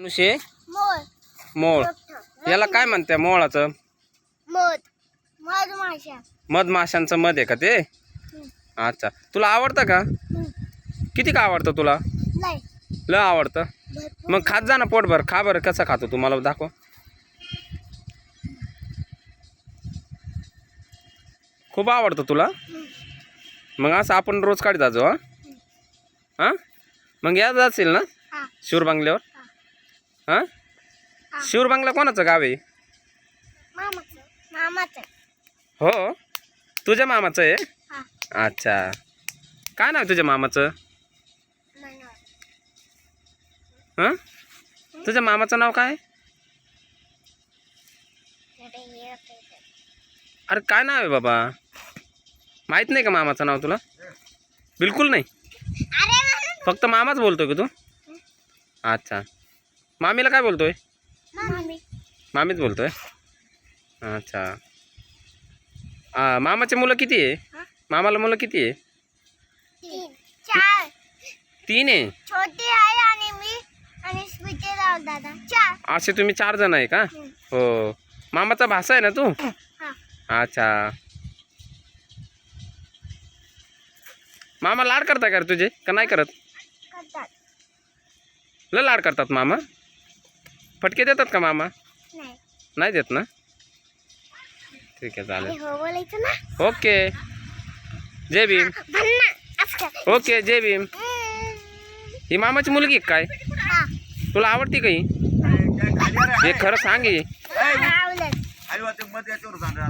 माणूस आहे मोर मोळ. याला काय म्हणते मोळाचं? मध मधमाशा मधमाशांचं मध आहे का ते? अच्छा, तुला आवडतं का? किती का आवडतं तुला? नाही लय आवडतं. भरपूर. मग खात जा ना पोटभर. खा बरं, कसं खातो तू मला दाखव. खूप आवडतं तुला? मग असं आपण रोज काढत जातो. हां मग या जाशील ना हा शिवर बांगल्यावर? हां शिवर बांगला कोणाचं गाव आहे? मामाचं हो, तुझ्या मामाचं आहे? हा अच्छा, काय नाव आहे तुझ्या मामाचं? मनोहर. हां तुझ्या मामाचं नाव काय? अरे काय नाव आहे बाबा? माहीत नाही का मामाचं नाव तुला? बिलकुल नाही. फक्त मामाच बोलतोय का तू? अच्छा, मामीला काय बोलतोय? मामी मामीच बोलतोय. अच्छा, मामाचे मुलं किती आहे? मामाला मुलं किती आहे? 3 4 3 आहे. छोटी आहे आणि मी आणि स्वीटी राव दादा 4. असे तुम्ही 4 जण आहे का? हो. मामाचा भासा आहे ना तू? हा अच्छा, मामा लाड करता का रे तुझे का नाही करत? करतात. लय लाड करतात मामा. फटके देतात का मामा? नाही नाही देत ना. ठीक आहे, अरे चालेल. हो बोलायचं ना. ओके, जय भीम. भन्ना असं ओके, जय भीम. ही मामाची मुलगी आहे काय? हा तुला आवडती का ही? हे खरं सांग ही. आवडत. आई वाटे मत याच्यावर सांगा.